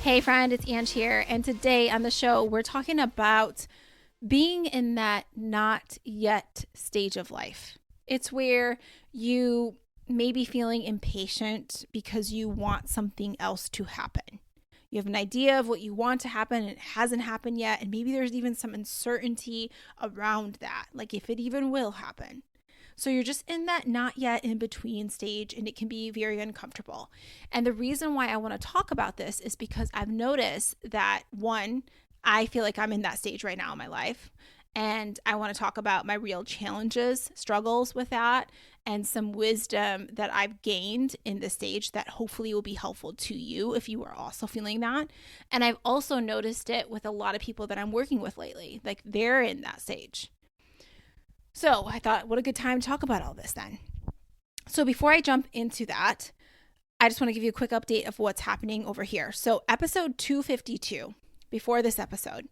Hey friend, it's Ange here, and today on the show we're talking about being in that not yet stage of life. It's where you may be feeling impatient because you want something else to happen. You have an idea of what you want to happen and it hasn't happened yet, and maybe there's even some uncertainty around that, like if it even will happen. So you're just in that not yet in between stage, and it can be very uncomfortable. And the reason why I want to talk about this is because I've noticed that one, I feel like I'm in that stage right now in my life. And I want to talk about my real challenges, struggles with that, and some wisdom that I've gained in this stage that hopefully will be helpful to you if you are also feeling that. And I've also noticed it with a lot of people that I'm working with lately. Like they're in that stage. So I thought, what a good time to talk about all this then. So before I jump into that, I just want to give you a quick update of what's happening over here. So, episode 252, before this episode,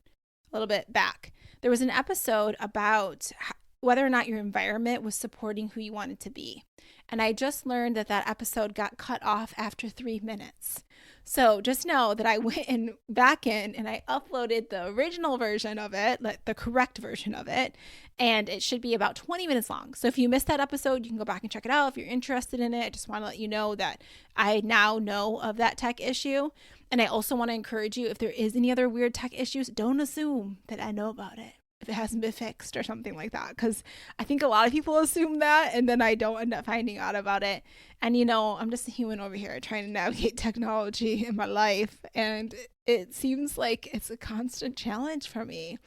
a little bit back, there was an episode about whether or not your environment was supporting who you wanted to be. And I just learned that that episode got cut off after 3 minutes. So just know that I went back in and I uploaded the original version of it, like the correct version of it, and it should be about 20 minutes long. So if you missed that episode, you can go back and check it out if you're interested in it. I just want to let you know that I now know of that tech issue. And I also want to encourage you, if there is any other weird tech issues, don't assume that I know about it if it hasn't been fixed or something like that, because I think a lot of people assume that and then I don't end up finding out about it. And I'm just a human over here trying to navigate technology in my life, and it seems like it's a constant challenge for me.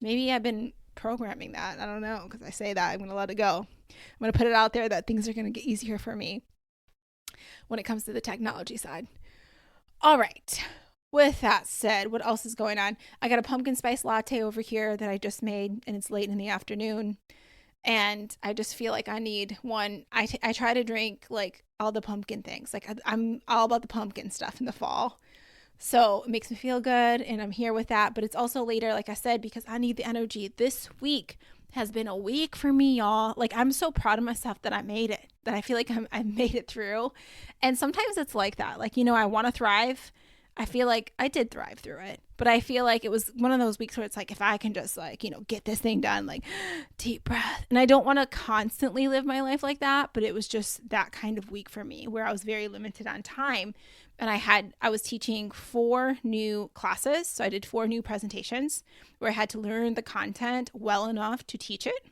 Maybe I've been programming that. I don't know, because I say that I'm going to let it go. I'm going to put it out there that things are going to get easier for me when it comes to the technology side. All right. With that said, what else is going on? I got a pumpkin spice latte over here that I just made, and it's late in the afternoon. And I just feel like I need one. I try to drink like all the pumpkin things. Like I'm all about the pumpkin stuff in the fall. So it makes me feel good, and I'm here with that. But it's also later, like I said, because I need the energy. This week has been a week for me, y'all. Like I'm so proud of myself that I made it, that I feel like I made it through. And sometimes it's like that. Like, I want to thrive. I feel like I did thrive through it, but I feel like it was one of those weeks where it's like, if I can just like, get this thing done, like deep breath. And I don't want to constantly live my life like that, but it was just that kind of week for me where I was very limited on time. And I was teaching 4 new classes. So I did 4 new presentations where I had to learn the content well enough to teach it.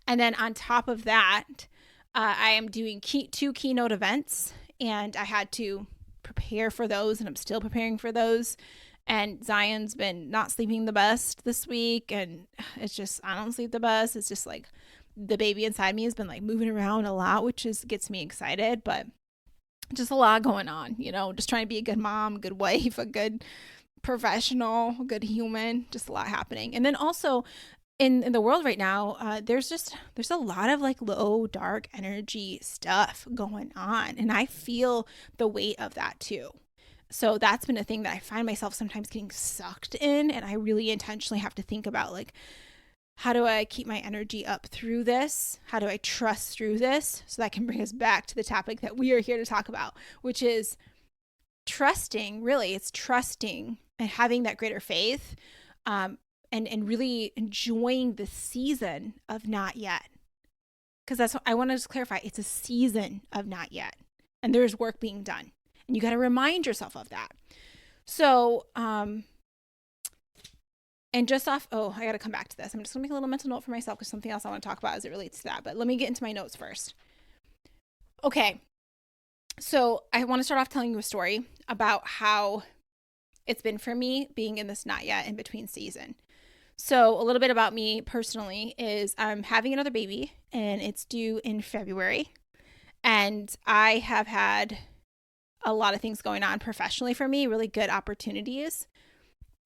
And then on top of that, I am doing 2 keynote events, and I had to prepare for those, and I'm still preparing for those. And Zion's been not sleeping the best this week, and it's just, I don't sleep the best. It's just like the baby inside me has been like moving around a lot, which gets me excited, but just a lot going on, just trying to be a good mom, a good wife, a good professional, a good human, just a lot happening. And then also in the world right now, there's a lot of like low dark energy stuff going on, and I feel the weight of that too. So that's been a thing that I find myself sometimes getting sucked in, and I really intentionally have to think about, like, how do I keep my energy up through this? How do I trust through this? So that can bring us back to the topic that we are here to talk about, which is trusting. Really, it's trusting and having that greater faith, and really enjoying the season of not yet. Because that's what I want to just clarify. It's a season of not yet. And there's work being done. And you got to remind yourself of that. So, and just off, I got to come back to this. I'm just going to make a little mental note for myself because something else I want to talk about as it relates to that. But let me get into my notes first. Okay. So I want to start off telling you a story about how it's been for me being in this not yet in between season. So a little bit about me personally is I'm having another baby, and it's due in February. And I have had a lot of things going on professionally for me, really good opportunities.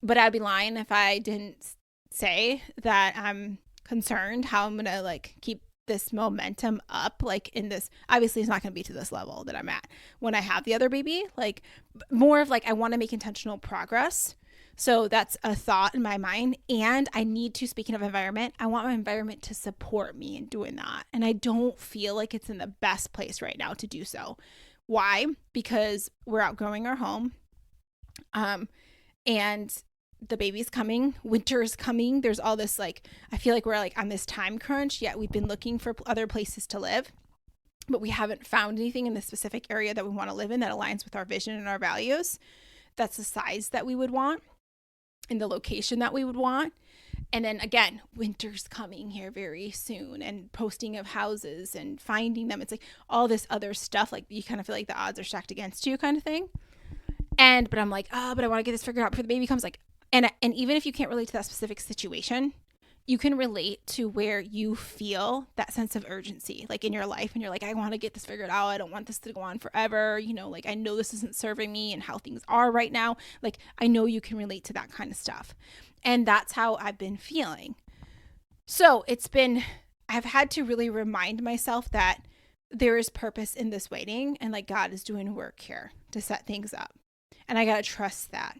But I'd be lying if I didn't say that I'm concerned how I'm going to like keep this momentum up, like in this. Obviously it's not going to be to this level that I'm at when I have the other baby, like more of like I want to make intentional progress. So that's a thought in my mind. And I need to, speaking of environment, I want my environment to support me in doing that. And I don't feel like it's in the best place right now to do so. Why? Because we're outgrowing our home. And the baby's coming, winter is coming. There's all this, like, I feel like we're like on this time crunch, yet we've been looking for other places to live, but we haven't found anything in the specific area that we want to live in that aligns with our vision and our values. That's the size that we would want and the location that we would want. And then again, winter's coming here very soon, and posting of houses and finding them. It's like all this other stuff. Like you kind of feel like the odds are stacked against you kind of thing. But I'm like, oh, but I want to get this figured out before the baby comes. Like, and even if you can't relate to that specific situation, you can relate to where you feel that sense of urgency, like in your life, and you're like, I want to get this figured out. I don't want this to go on forever. You know, like I know this isn't serving me and how things are right now. Like I know you can relate to that kind of stuff. And that's how I've been feeling. So I've had to really remind myself that there is purpose in this waiting, and like God is doing work here to set things up. And I got to trust that.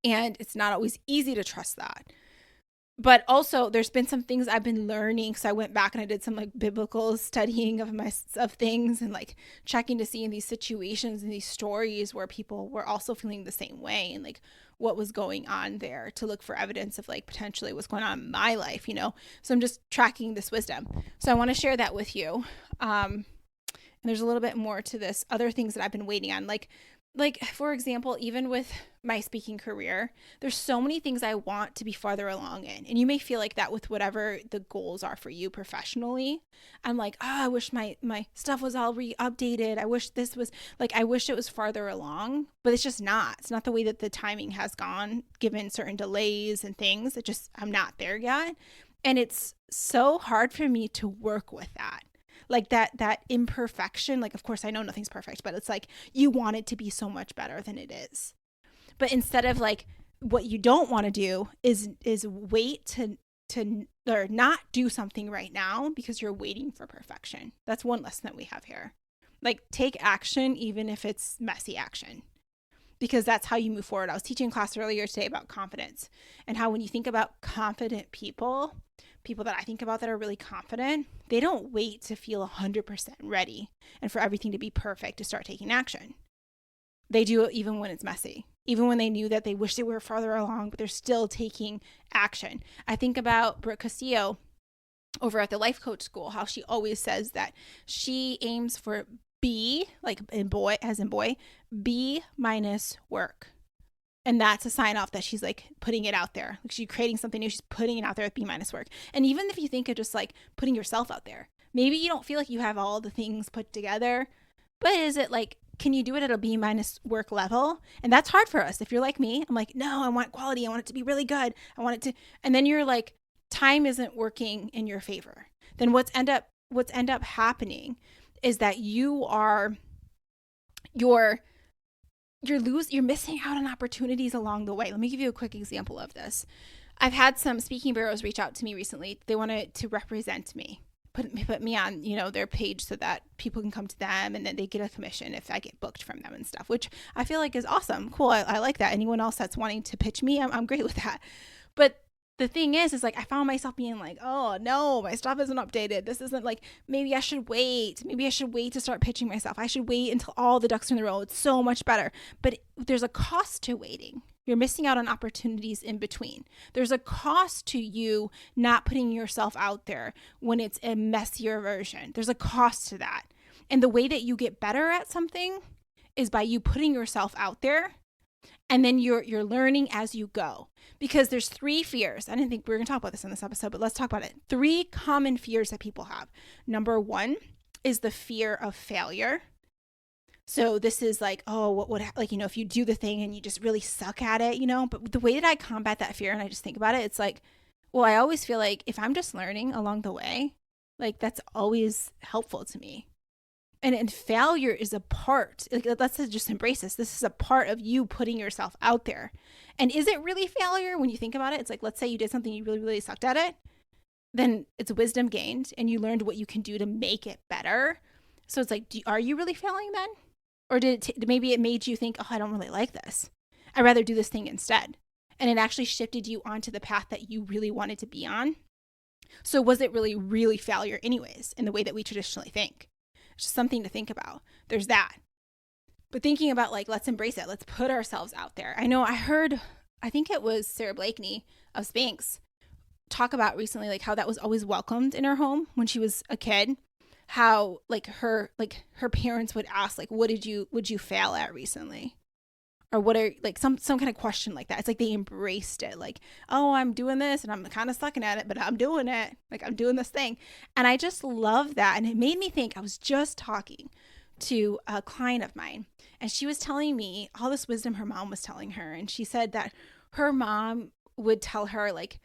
And it's not always easy to trust that. But also there's been some things I've been learning. So I went back and I did some like biblical studying of things, and like checking to see in these situations and these stories where people were also feeling the same way, and like what was going on there, to look for evidence of like potentially what's going on in my life, you know? So I'm just tracking this wisdom. So I want to share that with you. And there's a little bit more to this, other things that I've been waiting on. Like, for example, even with my speaking career, there's so many things I want to be farther along in. And you may feel like that with whatever the goals are for you professionally. I'm like, oh, I wish my stuff was all updated. I wish this was like, I wish it was farther along, but it's just not. It's not the way that the timing has gone, given certain delays and things. I'm not there yet. And it's so hard for me to work with that. Like that imperfection. Like, of course, I know nothing's perfect, but it's like you want it to be so much better than it is. But instead of like, what you don't want to do is wait to or not do something right now because you're waiting for perfection. That's one lesson that we have here. Like, take action, even if it's messy action, because that's how you move forward. I was teaching class earlier today about confidence, and how when you think about confident people that I think about that are really confident, they don't wait to feel 100% ready and for everything to be perfect to start taking action. They do it even when it's messy, even when they knew that they wish they were farther along, but they're still taking action. I think about Brooke Castillo over at the Life Coach School, how she always says that she aims for B, like in boy, as in boy, B minus work. And that's a sign off that she's like putting it out there. Like she's creating something new. She's putting it out there with B minus work. And even if you think of just like putting yourself out there, maybe you don't feel like you have all the things put together, but is it like, can you do it at a B minus work level? And that's hard for us. If you're like me, I'm like, no, I want quality. I want it to be really good. I want it to, and then you're like, time isn't working in your favor. Then what's end up happening is that you're missing out on opportunities along the way. Let me give you a quick example of this. I've had some speaking bureaus reach out to me recently. They wanted to represent me, put me on, their page so that people can come to them, and then they get a commission if I get booked from them and stuff, which I feel like is awesome. Cool. I like that. Anyone else that's wanting to pitch me, I'm great with that. But the thing is like, I found myself being like, oh no, my stuff isn't updated. This isn't like, maybe I should wait. Maybe I should wait to start pitching myself. I should wait until all the ducks are in the row. It's so much better. But there's a cost to waiting. You're missing out on opportunities in between. There's a cost to you not putting yourself out there when it's a messier version. There's a cost to that. And the way that you get better at something is by you putting yourself out there. And then you're learning as you go, because there's 3 fears. I didn't think we were going to talk about this in this episode, but let's talk about it. 3 common fears that people have. Number 1 is the fear of failure. So this is like, oh, what would, like, if you do the thing and you just really suck at it, but the way that I combat that fear, and I just think about it, it's like, well, I always feel like if I'm just learning along the way, like that's always helpful to me. And failure is a part, like, let's just embrace this. This is a part of you putting yourself out there. And is it really failure when you think about it? It's like, let's say you did something, you really, really sucked at it. Then it's wisdom gained and you learned what you can do to make it better. So it's like, are you really failing then? Or maybe it made you think, oh, I don't really like this. I'd rather do this thing instead. And it actually shifted you onto the path that you really wanted to be on. So was it really, really failure anyways, in the way that we traditionally think? It's just something to think about. There's that. But thinking about like, let's embrace it. Let's put ourselves out there. I think it was Sarah Blakeney of Spanx talk about recently, like how that was always welcomed in her home when she was a kid. How her parents would ask, like, would you fail at recently? Or what are like some kind of question like that. It's like they embraced it, like, oh, I'm doing this and I'm kind of sucking at it, but I'm doing it, like I'm doing this thing. And I just love that. And it made me think, I was just talking to a client of mine, and she was telling me all this wisdom her mom was telling her. And she said that her mom would tell her, like,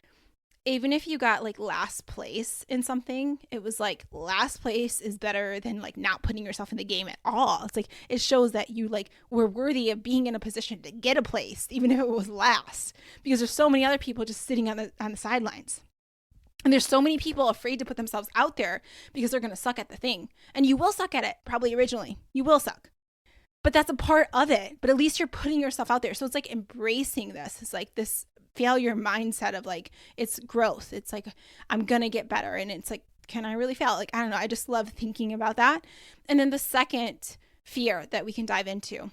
even if you got like last place in something, it was like last place is better than like not putting yourself in the game at all. It's like it shows that you like were worthy of being in a position to get a place, even if it was last, because there's so many other people just sitting on the sidelines. And there's so many people afraid to put themselves out there because they're going to suck at the thing. And you will suck at it, probably originally. You will suck. But that's a part of it. But at least you're putting yourself out there. So it's like embracing this. It's like this failure mindset of like, it's growth. It's like, I'm going to get better. And it's like, can I really fail? Like, I don't know. I just love thinking about that. And then the second fear that we can dive into,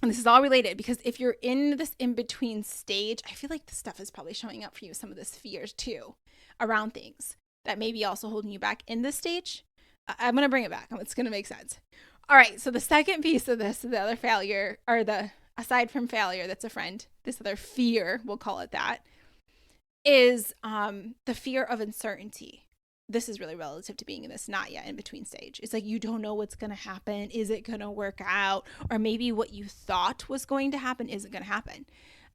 and this is all related, because if you're in this in-between stage, I feel like this stuff is probably showing up for you, some of this fears too, around things that may be also holding you back in this stage. I'm going to bring it back. It's going to make sense. All right. So the second piece of this, the other failure, or the aside from failure, that's a friend, this other fear, we'll call it that, is the fear of uncertainty. This is really relative to being in this not yet in between stage. It's like you don't know what's going to happen. Is it going to work out? Or maybe what you thought was going to happen isn't going to happen.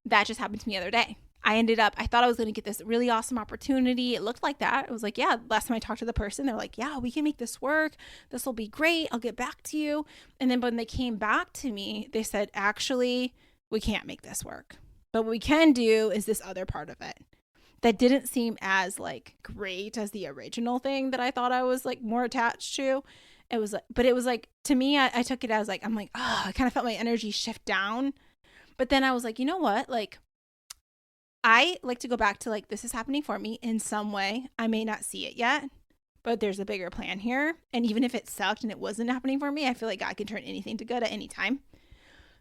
That just happened to me the other day. I thought I was going to get this really awesome opportunity. It looked like that. It was like, yeah, last time I talked to the person, they're like, yeah, we can make this work. This will be great. I'll get back to you. And then when they came back to me, they said, actually, we can't make this work. But what we can do is this other part of it that didn't seem as like great as the original thing that I thought I was like more attached to. It was like, to me, I took it as like, I'm like, oh, I kind of felt my energy shift down. But then I was like, you know what? Like, I like to go back to like, this is happening for me in some way. I may not see it yet, but there's a bigger plan here. And even if it sucked and it wasn't happening for me, I feel like God can turn anything to good at any time.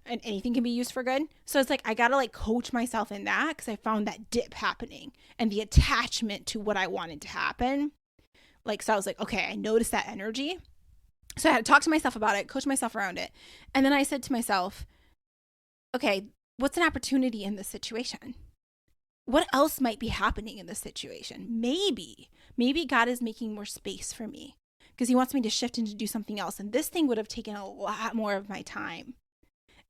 And anything can be used for good. So it's like, I got to like coach myself in that, because I found that dip happening and the attachment to what I wanted to happen. Like, so I was like, okay, I noticed that energy. So I had to talk to myself about it, coach myself around it. And then I said to myself, okay, what's an opportunity in this situation? What else might be happening in this situation? Maybe God is making more space for me because he wants me to shift and to do something else. And this thing would have taken a lot more of my time.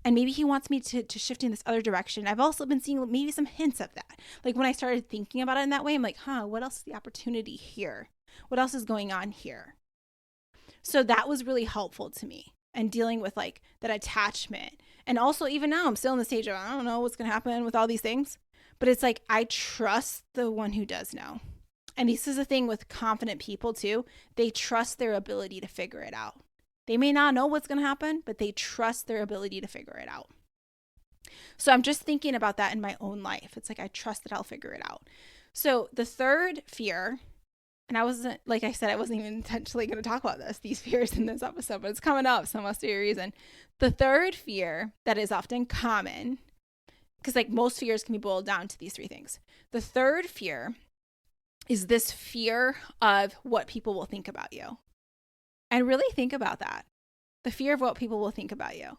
And maybe he wants me to shift in this other direction. I've also been seeing maybe some hints of that. Like when I started thinking about it in that way, I'm like, what else is the opportunity here? What else is going on here? So that was really helpful to me, and dealing with like that attachment. And also even now I'm still in the stage of, I don't know what's going to happen with all these things. But it's like, I trust the one who does know. And this is the thing with confident people too. They trust their ability to figure it out. They may not know what's going to happen, but they trust their ability to figure it out. So I'm just thinking about that in my own life. It's like, I trust that I'll figure it out. So the third fear, and I wasn't, like I said, I wasn't even intentionally going to talk about these fears in this episode, but it's coming up, so must be a reason. The third fear that is often common, because like most fears can be boiled down to these three things. The third fear is this fear of what people will think about you. And really think about that. The fear of what people will think about you.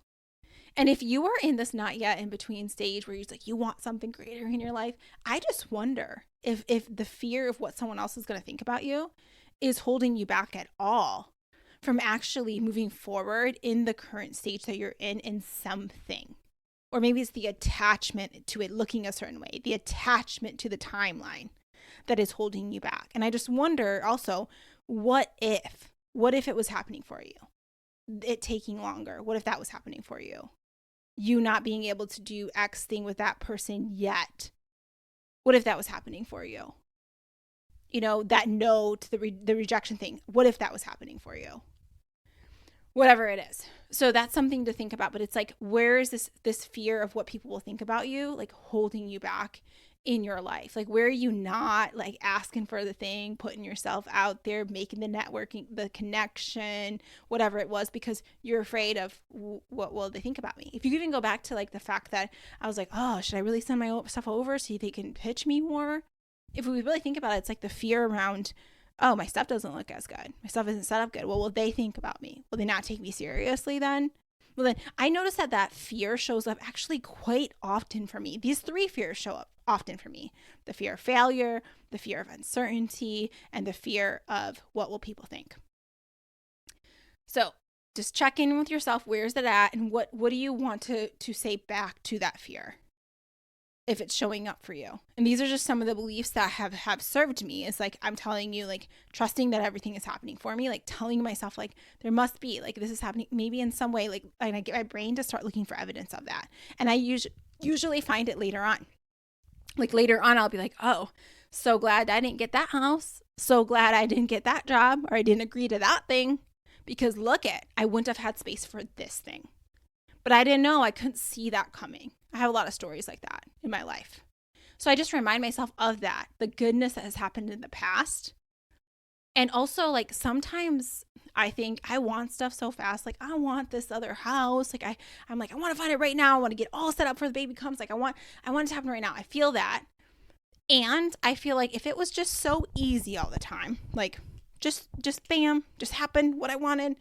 And if you are in this not yet in between stage where you're like, you want something greater in your life, I just wonder if the fear of what someone else is going to think about you is holding you back at all from actually moving forward in the current stage that you're in something. Or maybe it's the attachment to it looking a certain way, the attachment to the timeline that is holding you back. And I just wonder also, what if it was happening for you? It taking longer. What if that was happening for you? You not being able to do X thing with that person yet. What if that was happening for you? You know, that no to the rejection thing. What if that was happening for you? Whatever it is. So that's something to think about. But it's like, where is this fear of what people will think about you, like holding you back in your life? Like, where are you not like asking for the thing, putting yourself out there, making the networking, the connection, whatever it was, because you're afraid of what will they think about me? If you even go back to like the fact that I was like, oh, should I really send my stuff over so they can pitch me more? If we really think about it, it's like the fear around, oh, my stuff doesn't look as good. My stuff isn't set up good. Well, will they think about me? Will they not take me seriously then? Well, then I noticed that fear shows up actually quite often for me. These three fears show up often for me: the fear of failure, the fear of uncertainty, and the fear of what will people think. So just check in with yourself. Where's that at? And what do you want to say back to that fear if it's showing up for you? And these are just some of the beliefs that have served me. It's like, I'm telling you, like, trusting that everything is happening for me, like telling myself, like, there must be, like, this is happening maybe in some way, like, and I get my brain to start looking for evidence of that. And I usually find it later on. Like later on, I'll be like, oh, so glad I didn't get that house. So glad I didn't get that job, or I didn't agree to that thing, because look at, I wouldn't have had space for this thing. But I didn't know, I couldn't see that coming. I have a lot of stories like that in my life. So I just remind myself of that, the goodness that has happened in the past. And also, like, sometimes I think I want stuff so fast. Like, I want this other house. Like, I'm like, I want to find it right now. I want to get all set up for the baby comes. Like, I want it to happen right now. I feel that. And I feel like if it was just so easy all the time, like just bam, just happened what I wanted,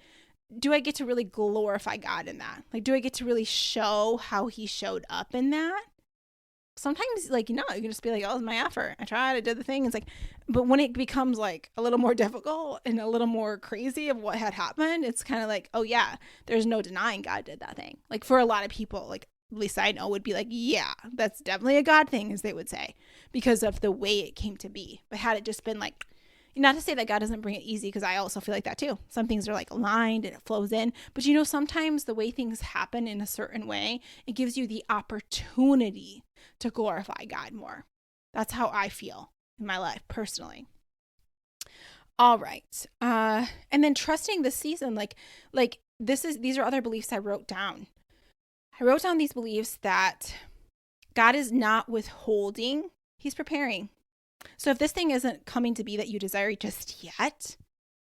do I get to really glorify God in that? Like, do I get to really show how he showed up in that? Sometimes, like, no, you can just be like, oh, it's my effort. I tried, I did the thing. It's like, but when it becomes like a little more difficult and a little more crazy of what had happened, it's kind of like, oh yeah, there's no denying God did that thing. Like, for a lot of people, like, at least I know, would be like, yeah, that's definitely a God thing, as they would say, because of the way it came to be. But had it just been like, not to say that God doesn't bring it easy, because I also feel like that too. Some things are like aligned and it flows in. But you know, sometimes the way things happen in a certain way, it gives you the opportunity to glorify God more. That's how I feel in my life personally. All right. And then trusting the season, like these are other beliefs I wrote down. I wrote down these beliefs that God is not withholding, he's preparing. So if this thing isn't coming to be that you desire just yet,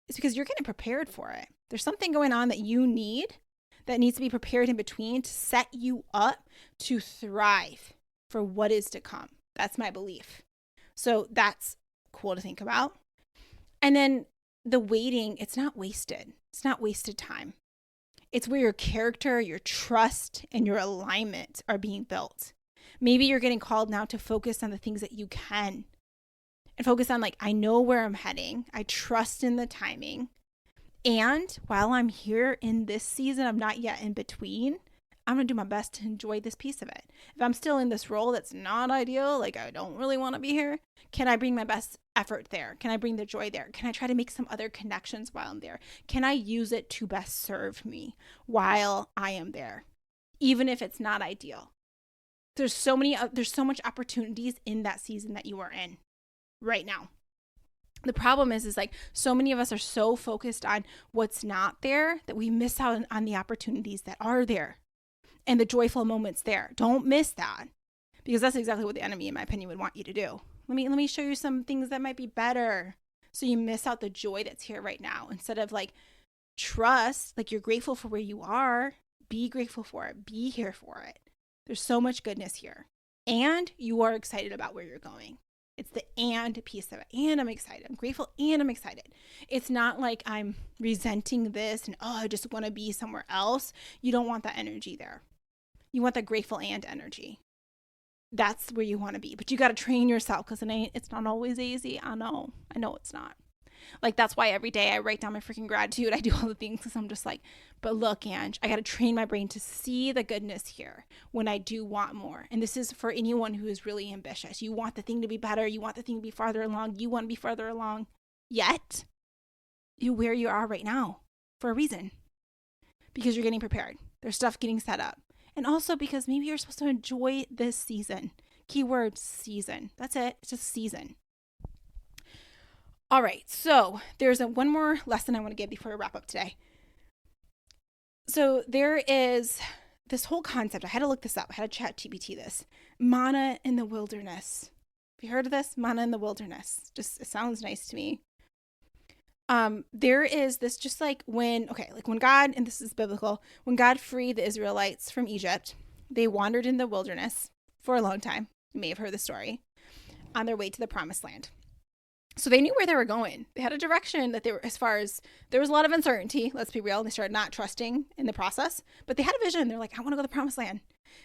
it's because you're getting prepared for it. There's something going on that you need, that needs to be prepared in between to set you up to thrive for what is to come. That's my belief. So that's cool to think about. And then the waiting, it's not wasted. It's not wasted time. It's where your character, your trust, and your alignment are being built. Maybe you're getting called now to focus on the things that you can, and focus on, like, I know where I'm heading. I trust in the timing. And while I'm here in this season, I'm not yet in between, I'm going to do my best to enjoy this piece of it. If I'm still in this role that's not ideal, like I don't really want to be here, can I bring my best effort there? Can I bring the joy there? Can I try to make some other connections while I'm there? Can I use it to best serve me while I am there, even if it's not ideal? There's so much opportunities in that season that you are in right now. The problem is like, so many of us are so focused on what's not there that we miss out on the opportunities that are there and the joyful moments there. Don't miss that, because that's exactly what the enemy, in my opinion, would want you to do. Let me show you some things that might be better, so you miss out the joy that's here right now. Instead of like, trust, like, you're grateful for where you are, be grateful for it, be here for it. There's so much goodness here, and you are excited about where you're going. It's the and piece of it. And I'm excited. I'm grateful and I'm excited. It's not like I'm resenting this and, oh, I just want to be somewhere else. You don't want that energy there. You want the grateful and energy. That's where you want to be. But you got to train yourself, because it's not always easy. I know it's not. Like, that's why every day I write down my freaking gratitude. I do all the things, because I'm just like, but look, Ange, I got to train my brain to see the goodness here when I do want more. And this is for anyone who is really ambitious. You want the thing to be better. You want the thing to be farther along. You want to be farther along. Yet, you're where you are right now for a reason. Because you're getting prepared. There's stuff getting set up. And also because maybe you're supposed to enjoy this season. Keyword, season. That's it. It's just season. All right, so there's one more lesson I want to give before we wrap up today. So there is this whole concept. I had to look this up. I had to chat GPT this. Manna in the wilderness. Have you heard of this? Manna in the wilderness. Just, it sounds nice to me. There is this, just like when, okay, like when God, and this is biblical, when God freed the Israelites from Egypt, they wandered in the wilderness for a long time. You may have heard the story, on their way to the promised land. So they knew where they were going. They had a direction that they were, as far as, there was a lot of uncertainty, let's be real. They started not trusting in the process, but they had a vision. They're like, I want to go to the promised land.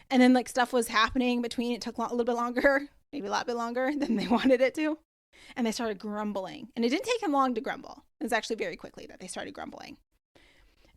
And then like stuff was happening between, it took a little bit longer, maybe a lot bit longer than they wanted it to. And they started grumbling. And it didn't take them long to grumble. It was actually very quickly that they started grumbling.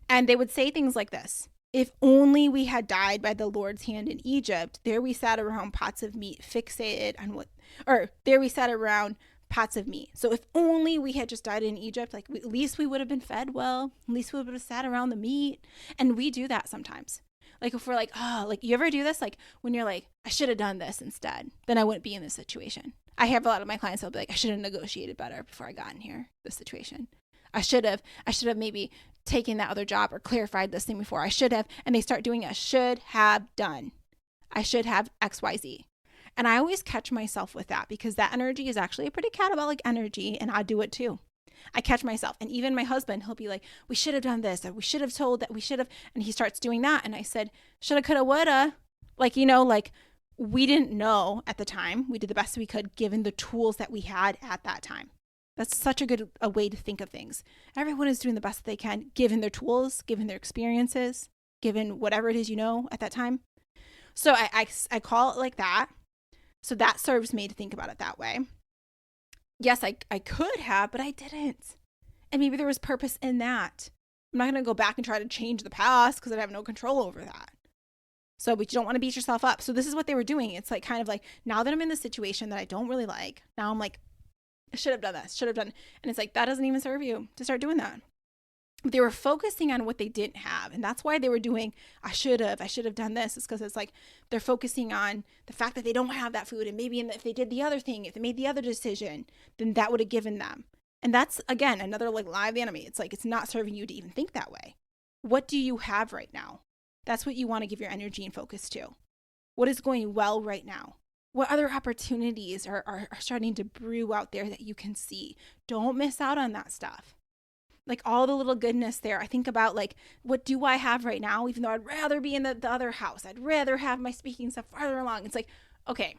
And they would say things like this: if only we had died by the Lord's hand in Egypt, there we sat around pots of meat fixated on what, or there we sat around pots of meat. So if only we had just died in Egypt, like at least we would have been fed well, at least we would have sat around the meat. And we do that sometimes. Like if we're like, oh, like you ever do this? Like when you're like, I should have done this instead, then I wouldn't be in this situation. I have a lot of my clients that'll be like, I should have negotiated better before I got in here, this situation. I should have maybe taken that other job or clarified this thing before. I should have. And they start doing a should have done. I should have XYZ. And I always catch myself with that, because that energy is actually a pretty catabolic energy, and I do it too. I catch myself. And even my husband, he'll be like, we should have done this, or we should have told that, we should have. And he starts doing that. And I said, shoulda, coulda, woulda. Like, you know, like we didn't know at the time. We did the best we could given the tools that we had at that time. That's such a good way to think of things. Everyone is doing the best they can, given their tools, given their experiences, given whatever it is you know at that time. So I call it like that. So that serves me to think about it that way. Yes, I could have, but I didn't. And maybe there was purpose in that. I'm not going to go back and try to change the past because I have no control over that. So, but you don't want to beat yourself up. So this is what they were doing. It's like kind of like, now that I'm in this situation that I don't really like, now I'm like, I should have done this, should have done. And it's like, that doesn't even serve you to start doing that. But they were focusing on what they didn't have. And that's why they were doing, I should have done this. It's because it's like, they're focusing on the fact that they don't have that food. And maybe if they did the other thing, if they made the other decision, then that would have given them. And that's, again, another like lie of the enemy. It's like, it's not serving you to even think that way. What do you have right now? That's what you want to give your energy and focus to. What is going well right now? What other opportunities are starting to brew out there that you can see? Don't miss out on that stuff. Like all the little goodness there. I think about like, what do I have right now? Even though I'd rather be in the other house. I'd rather have my speaking stuff farther along. It's like, okay,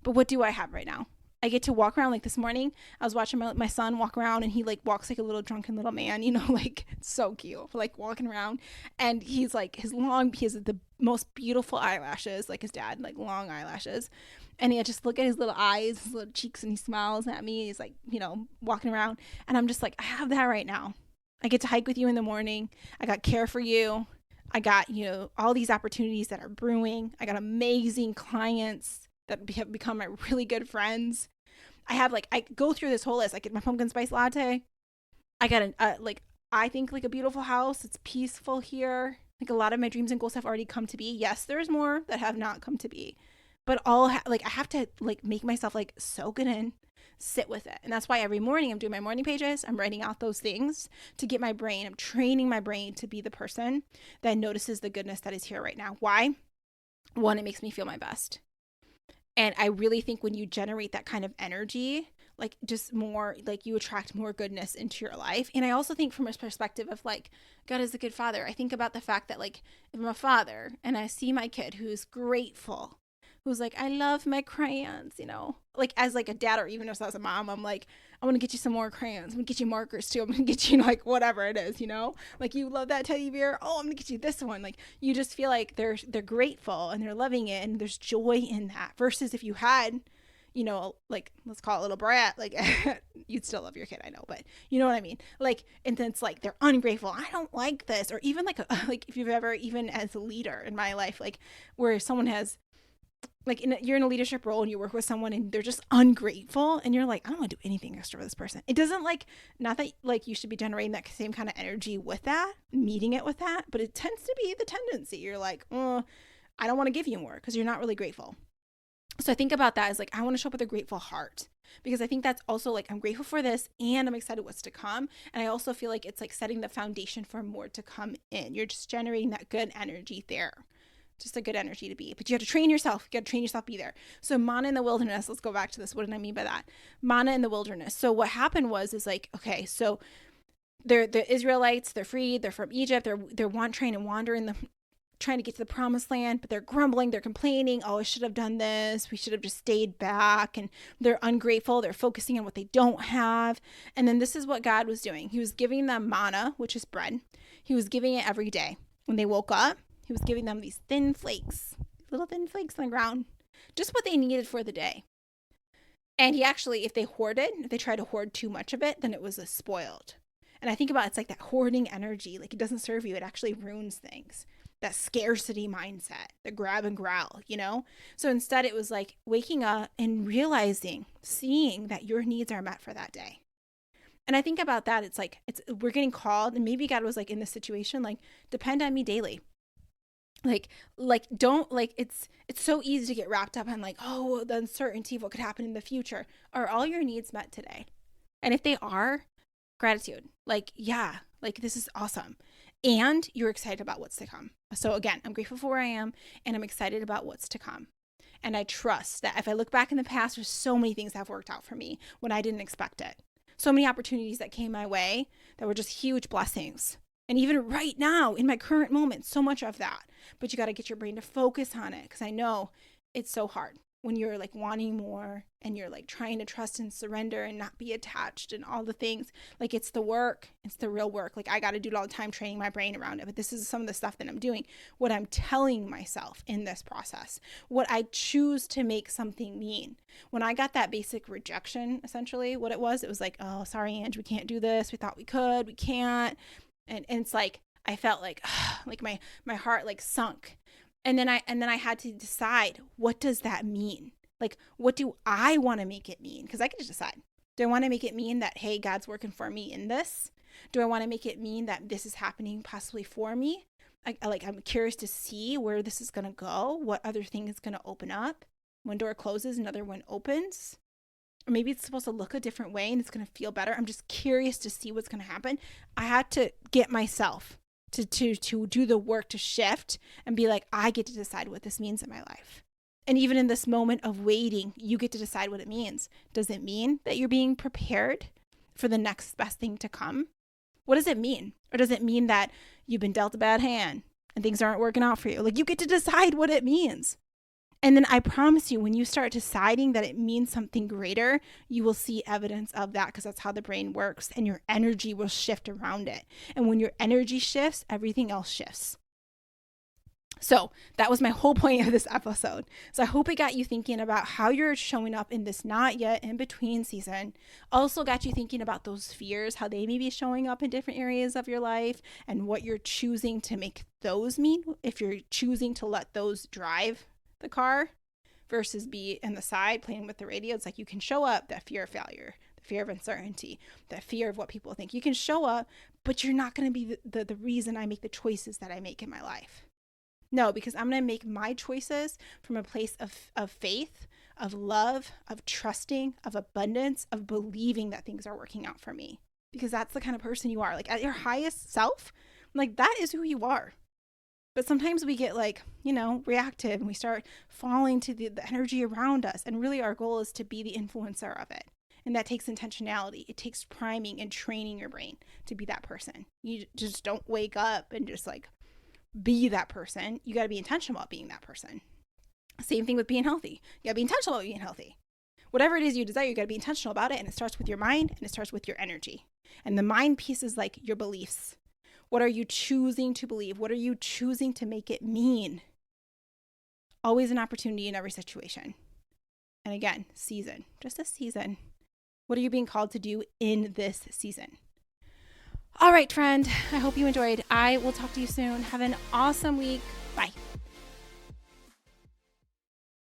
but what do I have right now? I get to walk around. Like this morning, I was watching my son walk around, and he like walks like a little drunken little man, you know, like it's so cute, like walking around. And he's like, he has the most beautiful eyelashes, like his dad, like long eyelashes. And he just look at his little eyes, his little cheeks, and he smiles at me. He's like, you know, walking around. And I'm just like, I have that right now. I get to hike with you in the morning. I got care for you. I got, you know, all these opportunities that are brewing. I got amazing clients that have become my really good friends. I have like, I go through this whole list. I get my pumpkin spice latte. I got I think like a beautiful house. It's peaceful here. Like a lot of my dreams and goals have already come to be. Yes, there's more that have not come to be. But I have to like make myself like soak it in, sit with it. And that's why every morning I'm doing my morning pages. I'm writing out those things to get my brain. I'm training my brain to be the person that notices the goodness that is here right now. Why? One, it makes me feel my best. And I really think when you generate that kind of energy, like just more, like you attract more goodness into your life. And I also think from a perspective of like, God is a good father. I think about the fact that like, if I'm a father and I see my kid who's grateful, who's like, I love my crayons, you know, like as like a dad, or even if I was a mom, I'm like, I want to get you some more crayons. I'm gonna get you markers too. I'm gonna get you like whatever it is, you know, like you love that teddy bear. Oh, I'm gonna get you this one. Like you just feel like they're grateful and they're loving it, and there's joy in that. Versus if you had, you know, like let's call it a little brat, like you'd still love your kid, I know, but you know what I mean? Like, and then it's like they're ungrateful. I don't like this. Or even like like if you've ever, even as a leader in my life, like where someone has like you're in a leadership role and you work with someone and they're just ungrateful, and you're like, I don't want to do anything extra for this person. It doesn't like, not that like you should be generating that same kind of energy with that, meeting it with that, but it tends to be the tendency. You're like, I don't want to give you more because you're not really grateful. So I think about that as like, I want to show up with a grateful heart, because I think that's also like, I'm grateful for this and I'm excited what's to come. And I also feel like it's like setting the foundation for more to come in. You're just generating that good energy there. just a good energy to be. But you have to train yourself. You got to train yourself to be there. So manna in the wilderness, let's go back to this. What did I mean by that? Manna in the wilderness. So what happened is like, okay, so they're the Israelites, they're freed, they're from Egypt, they're trying to wander trying to get to the promised land, but they're grumbling, they're complaining, oh, I should have done this, we should have just stayed back, and they're ungrateful, they're focusing on what they don't have. And then this is what God was doing. He was giving them manna, which is bread. He was giving it every day. When they woke up, he was giving them these thin flakes, little thin flakes on the ground, just what they needed for the day. And he actually, if they tried to hoard too much of it, then it was spoiled. And I think about it's like that hoarding energy, like it doesn't serve you, it actually ruins things. That scarcity mindset, the grab and growl, So instead it was like waking up and seeing that your needs are met for that day. And I think about that. It's like, we're getting called, and maybe God was like in this situation, like, depend on me daily. Don't it's so easy to get wrapped up in like, oh, the uncertainty of what could happen in the future. Are all your needs met today? And if they are, gratitude, yeah, this is awesome. And you're excited about what's to come. So again, I'm grateful for where I am, and I'm excited about what's to come. And I trust that if I look back in the past, there's so many things that have worked out for me when I didn't expect it. So many opportunities that came my way that were just huge blessings. And even right now, in my current moment, so much of that. But you got to get your brain to focus on it, because I know it's so hard when you're like wanting more and you're like trying to trust and surrender and not be attached and all the things. Like, it's the work. It's the real work. Like, I got to do it all the time, training my brain around it. But this is some of the stuff that I'm doing, what I'm telling myself in this process, what I choose to make something mean. When I got that basic rejection, essentially what it was like, oh, sorry, Ange, we can't do this. We thought we could, we can't. And it's like, I felt like, like my heart like sunk. And then I had to decide, what does that mean? Like, what do I want to make it mean? Because I can just decide. Do I want to make it mean that, hey, God's working for me in this? Do I want to make it mean that this is happening possibly for me? I'm curious to see where this is going to go, what other thing is going to open up. One door closes, another one opens. Or maybe it's supposed to look a different way and it's going to feel better. I'm just curious to see what's going to happen. I had to get myself to do the work to shift and be like, I get to decide what this means in my life. And even in this moment of waiting, you get to decide what it means. Does it mean that you're being prepared for the next best thing to come? What does it mean? Or does it mean that you've been dealt a bad hand and things aren't working out for you? Like, you get to decide what it means. And then I promise you, when you start deciding that it means something greater, you will see evidence of that, because that's how the brain works, and your energy will shift around it. And when your energy shifts, everything else shifts. So that was my whole point of this episode. So I hope it got you thinking about how you're showing up in this not yet in between season. Also got you thinking about those fears, how they may be showing up in different areas of your life, and what you're choosing to make those mean. If you're choosing to let those drive the car versus be in the side playing with the radio. It's like, you can show up that fear of failure, the fear of uncertainty, that fear of what people think. You can show up, but you're not going to be the reason I make the choices that I make in my life. No, because I'm going to make my choices from a place of faith, of love, of trusting, of abundance, of believing that things are working out for me. Because that's the kind of person you are. Like, at your highest self, like, that is who you are. But sometimes we get reactive, and we start falling to the energy around us. And really our goal is to be the influencer of it. And that takes intentionality. It takes priming and training your brain to be that person. You just don't wake up and just be that person. You got to be intentional about being that person. Same thing with being healthy. You got to be intentional about being healthy. Whatever it is you desire, you got to be intentional about it. And it starts with your mind, and it starts with your energy. And the mind piece is like your beliefs. What are you choosing to believe? What are you choosing to make it mean? Always an opportunity in every situation. And again, season, just a season. What are you being called to do in this season? All right, friend, I hope you enjoyed. I will talk to you soon. Have an awesome week. Bye.